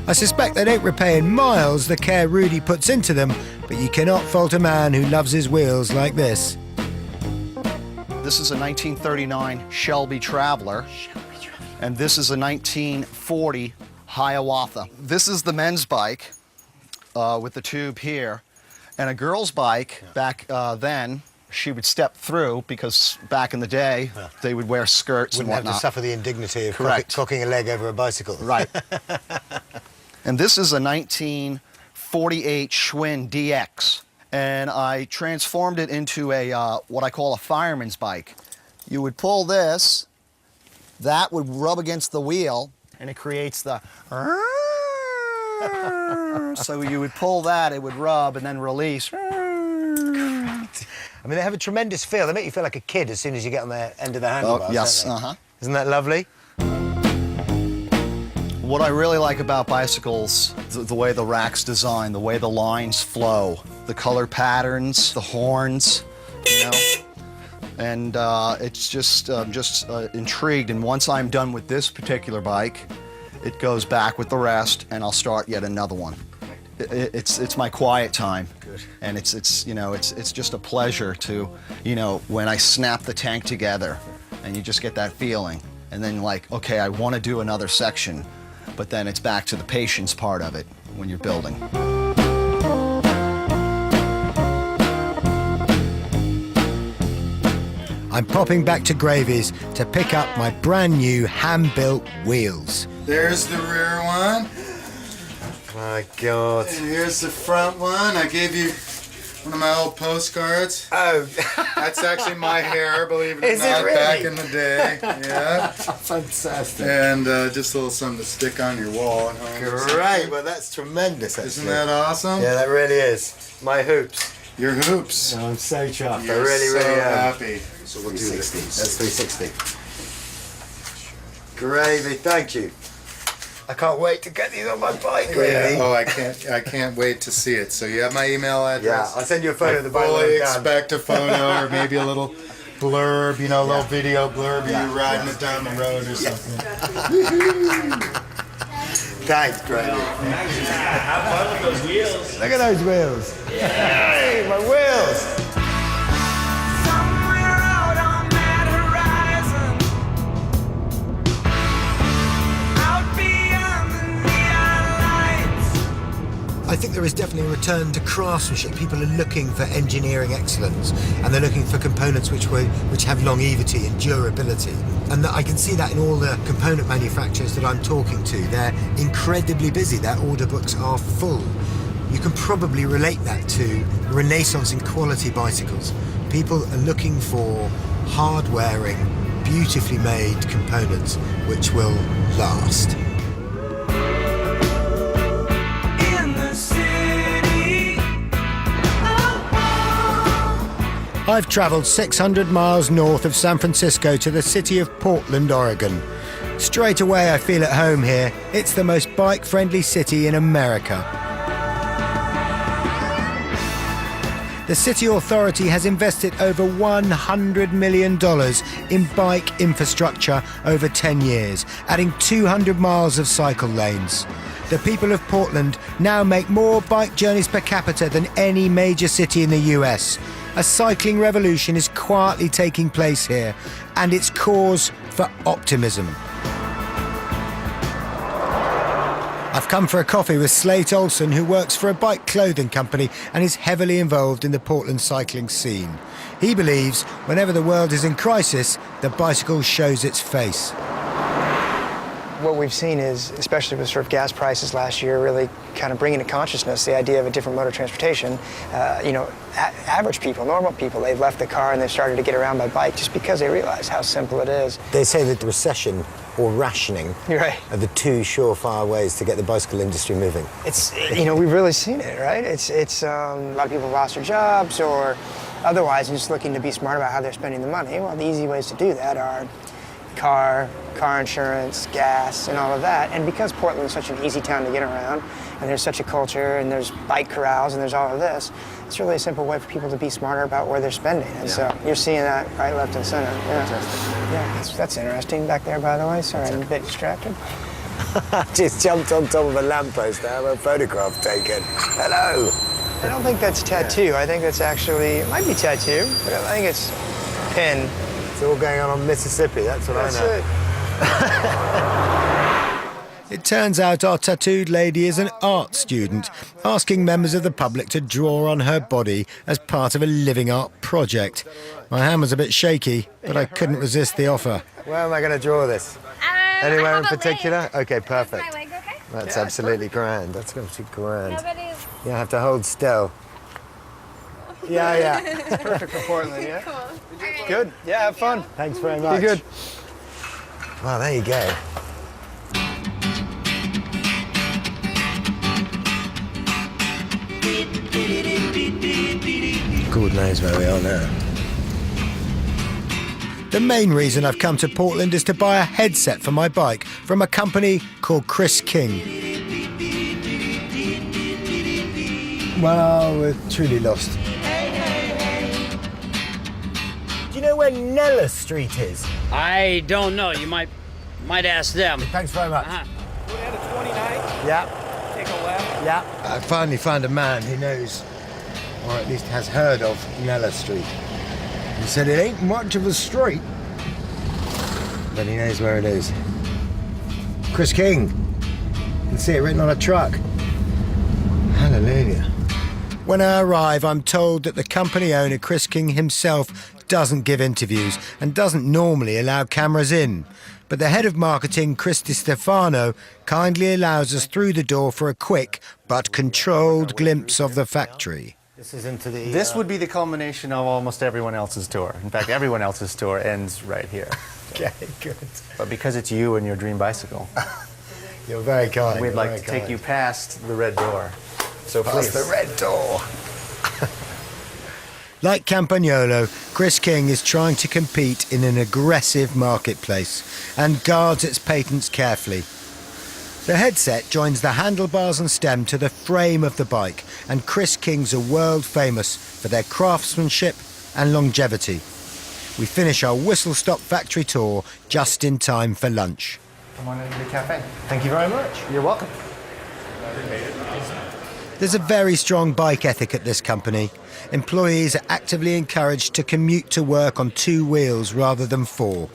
I suspect they don't repay in miles the care Rudy puts into them, but you cannot fault a man who loves his wheels like this. This is a 1939 Shelby Traveler, and this is a 1940 Hiawatha. This is the men's bike with the tube here, and a girl's bike back then. She would step through because back in the day they would wear skirts and whatnot. Wouldn't have to suffer the indignity of cocking a leg over a bicycle. Right. And this is a 1948 Schwinn DX, and I transformed it into a what I call a fireman's bike. You would pull this, that would rub against the wheel, and it creates the so you would pull that, it would rub and then release. I mean, they have a tremendous feel. They make you feel like a kid as soon as you get on the end of the handlebars. Oh, yes, don't they? Isn't that lovely? What I really like about bicycles, the way the rack's designed, the way the lines flow, the color patterns, the horns, you know, and it's just, I'm just intrigued. And once I'm done with this particular bike, it goes back with the rest, and I'll start yet another one. It's my quiet time. Good. And it's just a pleasure to, you know, when I snap the tank together, and you just get that feeling, and then like, okay, I want to do another section, but then it's back to the patience part of it when you're building. I'm popping back to Gravy's to pick up my brand new hand-built wheels. There's the rear one. My God. And here's the front one. I gave you one of my old postcards. Oh. That's actually my hair, believe it or Is it not, really? back in the day. Yeah. Fantastic. And just a little something to stick on your wall at home. Great. Well, that's tremendous, actually. Isn't that awesome? Yeah, that really is. My hoops. Your hoops. No, I'm so chuffed. You're I really, so really am. happy. So we'll do this. That's 360. Gravy, thank you. I can't wait to get these on my bike, really. Yeah. Oh, I can't wait to see it. So you have my email address. Yeah, I'll send you a photo of the bike. I when fully I'm done. expect a photo or maybe a little blurb, you know, a little video blurb of you riding it down the road or something. Thanks, Gravy. Have fun with those wheels. Look at those wheels. Hey, my wheels. I think there is definitely a return to craftsmanship. People are looking for engineering excellence, and they're looking for components which have longevity and durability. And I can see that in all the component manufacturers that I'm talking to. They're incredibly busy. Their order books are full. You can probably relate that to the renaissance in quality bicycles. People are looking for hard-wearing, beautifully made components which will last. I've travelled 600 miles north of San Francisco to the city of Portland, Oregon. Straight away I feel at home here. It's the most bike-friendly city in America. The city authority has invested over $100 million in bike infrastructure over 10 years, adding 200 miles of cycle lanes. The people of Portland now make more bike journeys per capita than any major city in the US. A cycling revolution is quietly taking place here, and it's cause for optimism. I've come for a coffee with Slate Olsen, who works for a bike clothing company and is heavily involved in the Portland cycling scene. He believes whenever the world is in crisis, the bicycle shows its face. What we've seen is, especially with sort of gas prices last year, really kind of bringing to consciousness the idea of a different mode of transportation. Average people, normal people, they've left the car and they've started to get around by bike just because they realize how simple it is. They say that recession or rationing are the two surefire ways to get the bicycle industry moving. It's, we've really seen it, right? It's a lot of people have lost their jobs or otherwise just looking to be smart about how they're spending the money. Well, the easy ways to do that are car insurance, gas, and all of that. And because Portland's such an easy town to get around, and there's such a culture, and there's bike corrals, and there's all of this, it's really a simple way for people to be smarter about where they're spending. And so you're seeing that right, left, and center. Yeah, that's interesting back there, by the way. Sorry, I'm a bit distracted. Just jumped on top of a lamppost to have a photograph taken. Hello. I don't think that's tattoo. I think that's actually, it might be tattoo, but I think it's pin. It's all going on Mississippi, that's what I know. It turns out our tattooed lady is an art student, asking members of the public to draw on her body as part of a living art project. My hand was a bit shaky, but I couldn't resist the offer. Where am I going to draw this? Anywhere in particular? Okay, perfect. That's absolutely grand. That's going to be grand. You have to hold still. Yeah. It's perfect for Portland, yeah? Cool. Good. Yeah, have fun. Thanks very much. Be good. Well, there you go. God knows where we are now. The main reason I've come to Portland is to buy a headset for my bike from a company called Chris King. Well, we're truly lost. Do you know where Nella Street is? I don't know. You might ask them. Thanks very much. Go down to 29. Yeah. Take a left. Yeah. I finally found a man who knows, or at least has heard of, Nella Street. He said it ain't much of a street, but he knows where it is. Chris King. You can see it written on a truck. Hallelujah. When I arrive, I'm told that the company owner, Chris King himself, doesn't give interviews and doesn't normally allow cameras in. But the head of marketing, Chris DiStefano, kindly allows us through the door for a quick but controlled glimpse of the factory. This is into the... This would be the culmination of almost everyone else's tour. In fact, everyone else's tour ends right here. Okay, good. But because it's you and your dream bicycle, you're very kind. We'd like to take you past the red door. So past the red door. Like Campagnolo, Chris King is trying to compete in an aggressive marketplace and guards its patents carefully. The headset joins the handlebars and stem to the frame of the bike, and Chris Kings are world famous for their craftsmanship and longevity. We finish our whistle-stop factory tour just in time for lunch. Come on into the cafe. Thank you very much. You're welcome. There's a very strong bike ethic at this company. Employees are actively encouraged to commute to work on 2 wheels rather than 4.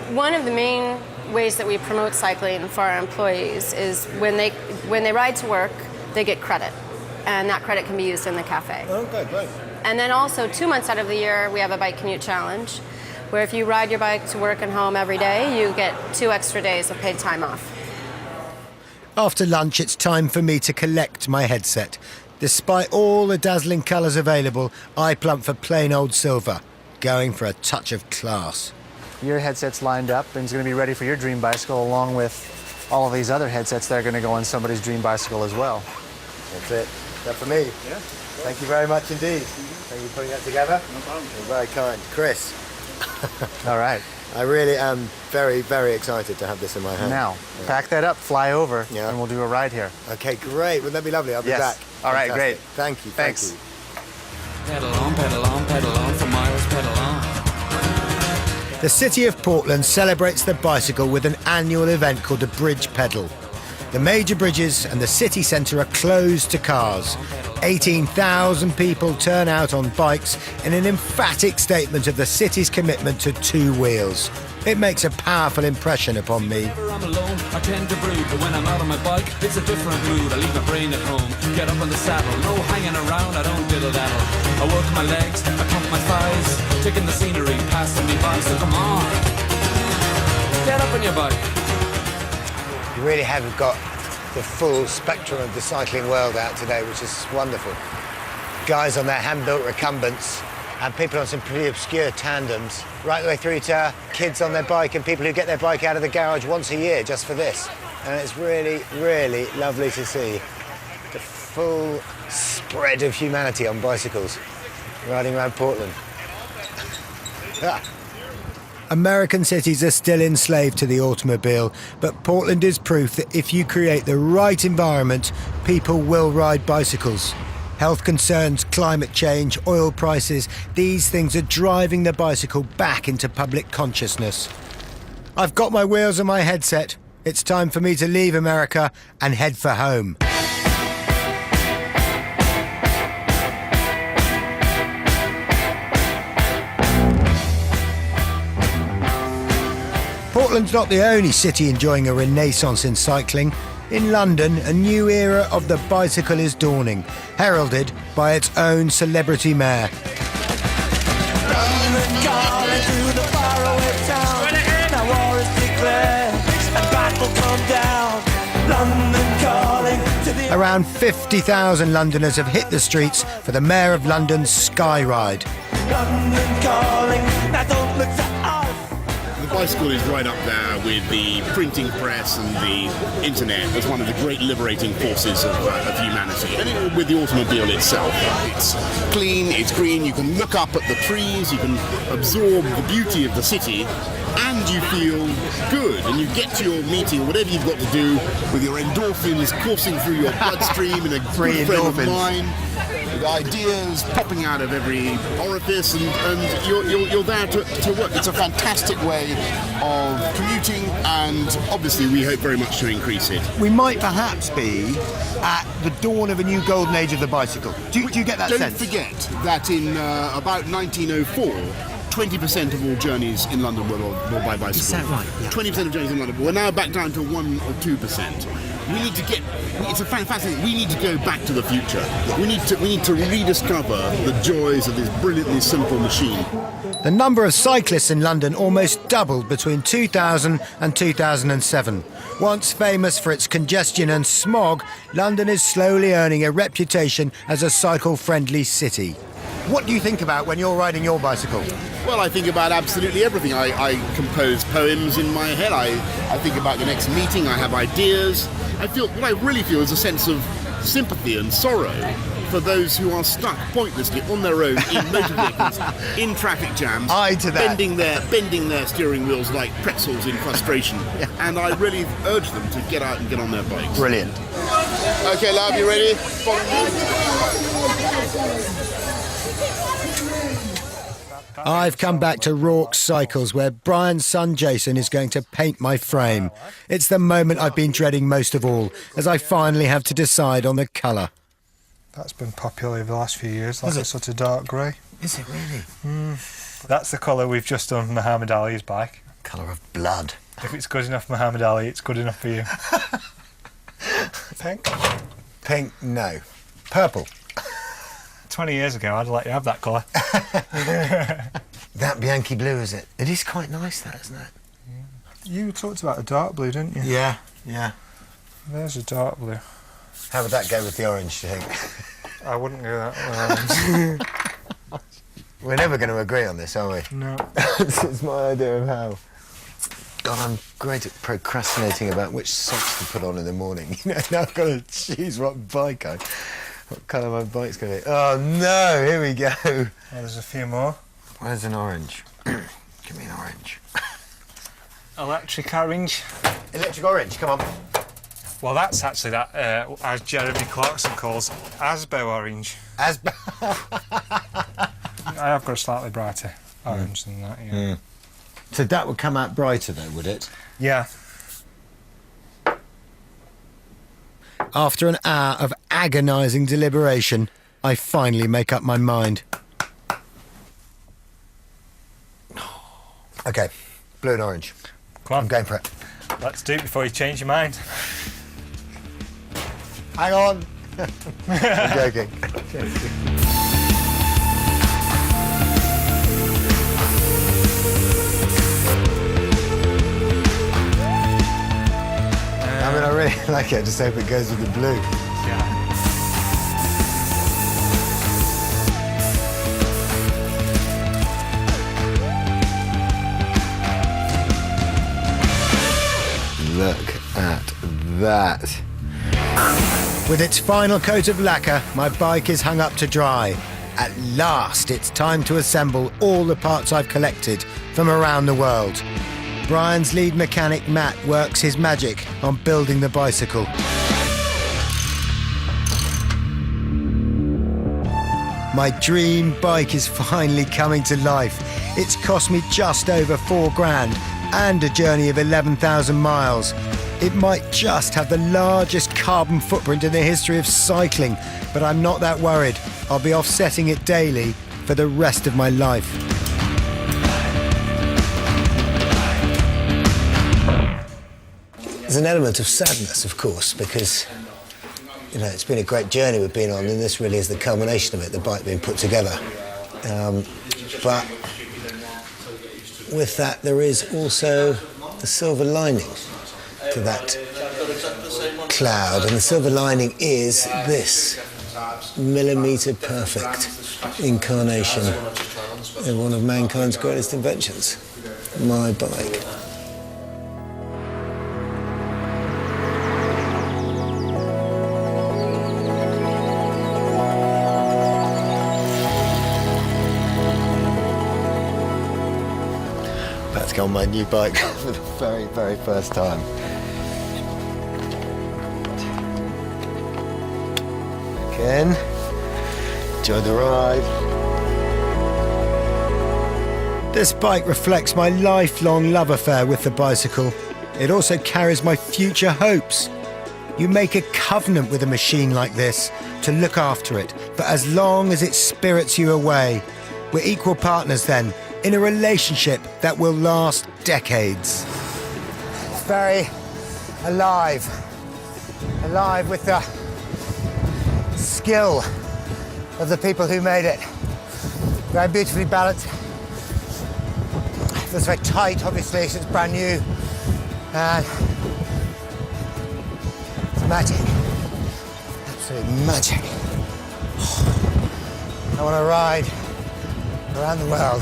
One of the main ways that we promote cycling for our employees is when they ride to work, they get credit. And that credit can be used in the cafe. Okay, great. And then also 2 months out of the year, we have a bike commute challenge, where if you ride your bike to work and home every day, you get 2 extra days of paid time off. After lunch, it's time for me to collect my headset. Despite all the dazzling colours available, I plump for plain old silver, going for a touch of class. Your headset's lined up and it's going to be ready for your dream bicycle, along with all of these other headsets that are going to go on somebody's dream bicycle as well. That's it. That for me. Yeah. Thank you very much indeed. Thank you for putting that together. No problem. You're very kind. Chris. All right. I really am very, very excited to have this in my hand. Now, pack that up, fly over, and we'll do a ride here. Okay, great. Wouldn't that be lovely? I'll be back. All right, great. Thank you. Thanks. Thank Pedal on, pedal on for miles, pedal on. The city of Portland celebrates the bicycle with an annual event called the Bridge Pedal. the major bridges and the city centre are closed to cars. 18,000 people turn out on bikes in an emphatic statement of the city's commitment to two wheels. It makes a powerful impression upon me. I'm alone, I tend to brood, but when I'm out on my bike, it's a different mood. I leave my brain at home, get up on the saddle, no hanging around, I don't diddle-daddle. I work my legs, I pump my thighs, taking the scenery, passing me by, so come on, get up on your bike. You really have got the full spectrum of the cycling world out today, which is wonderful. Guys on their hand-built recumbents and people on some pretty obscure tandems, right the way through to kids on their bike and people who get their bike out of the garage once a year just for this. And it's really, really lovely to see the full spread of humanity on bicycles riding around Portland. American cities are still enslaved to the automobile, but Portland is proof that if you create the right environment, people will ride bicycles. Health concerns, climate change, oil prices, these things are driving the bicycle back into public consciousness. I've got my wheels and my headset. It's time for me to leave America and head for home. Portland's not the only city enjoying a renaissance in cycling. In London, a new era of the bicycle is dawning, heralded by its own celebrity mayor. Around 50,000 Londoners have hit the streets for the Mayor of London's Sky Ride. The bicycle is right up there with the printing press and the internet as one of the great liberating forces of humanity. And with the automobile itself, it's clean, it's green, you can look up at the trees, you can absorb the beauty of the city, and you feel good, and you get to your meeting, whatever you've got to do, with your endorphins coursing through your bloodstream in a good frame of mind, with ideas popping out of every orifice, and you're there to work. It's a fantastic way of commuting, and obviously we hope very much to increase it. We might perhaps be at the dawn of a new golden age of the bicycle. Do you get that sense? Don't forget that in about 1904, 20% of all journeys in London were by bicycle. Is that right? Yeah. 20% of journeys in London. We're now back down to 1 or 2%. We need to get. It's a fantastic. We need to go back to the future. We need to rediscover the joys of this brilliantly simple machine. The number of cyclists in London almost doubled between 2000 and 2007. Once famous for its congestion and smog, London is slowly earning a reputation as a cycle-friendly city. What do you think about when you're riding your bicycle? Well, I think about absolutely everything. I compose poems in my head. I think about the next meeting. I have ideas. What I really feel is a sense of sympathy and sorrow for those who are stuck pointlessly on their own in motor vehicles, in traffic jams, bending their steering wheels like pretzels in frustration. Yeah. And I really urge them to get out and get on their bikes. Brilliant. Okay, love, you ready? I've come back to Rorke's Cycles, where Brian's son Jason is going to paint my frame. It's the moment I've been dreading most of all, as I finally have to decide on the colour. That's been popular over the last few years, like a sort of dark grey. Is it really? That's the colour we've just done for Muhammad Ali's bike. Colour of blood. If it's good enough for Muhammad Ali, it's good enough for you. Pink? Pink, no. Purple. 20 years ago, I'd let you have that colour. That Bianchi blue, is it? It is quite nice, that, isn't it? Yeah. You talked about a dark blue, didn't you? Yeah, yeah. There's a dark blue. How would that go with the orange, do you think? I wouldn't go that way. We're never going to agree on this, are we? No. This is my idea of how. God, I'm great at procrastinating about which socks to put on in the morning. You know, now I've got to choose what colour my bike's going to be. Oh no, here we go. Oh, there's a few more. Where's an orange? Give me an orange. Electric orange. Electric orange, come on. Well, that's actually that, as Jeremy Clarkson calls, Asbo orange. Asbo. I have got a slightly brighter orange than that, yeah. So that would come out brighter though, would it? Yeah. After an hour of agonising deliberation, I finally make up my mind. Okay, blue and orange. Come on. I'm going for it. Let's do it before you change your mind. Hang on. I'm joking. I mean, I really like it. I just hope it goes with the blue. Yeah. Look at that. With its final coat of lacquer, my bike is hung up to dry. At last, it's time to assemble all the parts I've collected from around the world. Brian's lead mechanic, Matt, works his magic on building the bicycle. My dream bike is finally coming to life. It's cost me just over $4,000 and a journey of 11,000 miles. It might just have the largest carbon footprint in the history of cycling, but I'm not that worried. I'll be offsetting it daily for the rest of my life. There's an element of sadness, of course, because, you know, it's been a great journey we've been on, and this really is the culmination of it, the bike being put together. But with that, there is also a silver lining to that cloud, and the silver lining is this millimetre perfect incarnation of one of mankind's greatest inventions, my bike. About to go on my new bike for the very, very first time. Again, enjoy the ride. This bike reflects my lifelong love affair with the bicycle. It also carries my future hopes. You make a covenant with a machine like this to look after it for as long as it spirits you away. We're equal partners then, in a relationship that will last decades. It's very alive. Alive with the skill of the people who made it. Very beautifully balanced. It feels very tight, obviously, so it's brand new. And it's magic. Absolute magic. I want to ride around the world.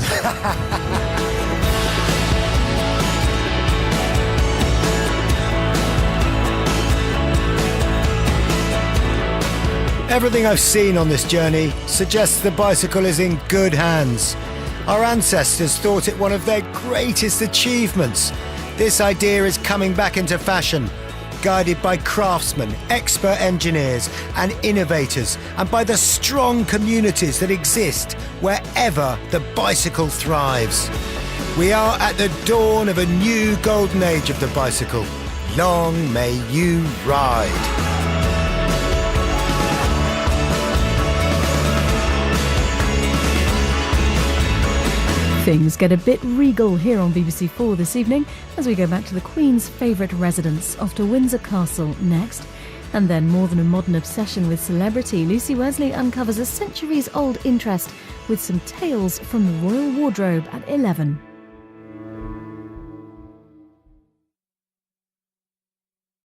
Everything I've seen on this journey suggests the bicycle is in good hands. Our ancestors thought it one of their greatest achievements. This idea is coming back into fashion, guided by craftsmen, expert engineers and innovators, and by the strong communities that exist wherever the bicycle thrives. We are at the dawn of a new golden age of the bicycle. Long may you ride. Things get a bit regal here on BBC4 this evening as we go back to the Queen's favourite residence, off to Windsor Castle next. And then more than a modern obsession with celebrity, Lucy Wesley uncovers a centuries-old interest with some tales from the royal wardrobe at 11.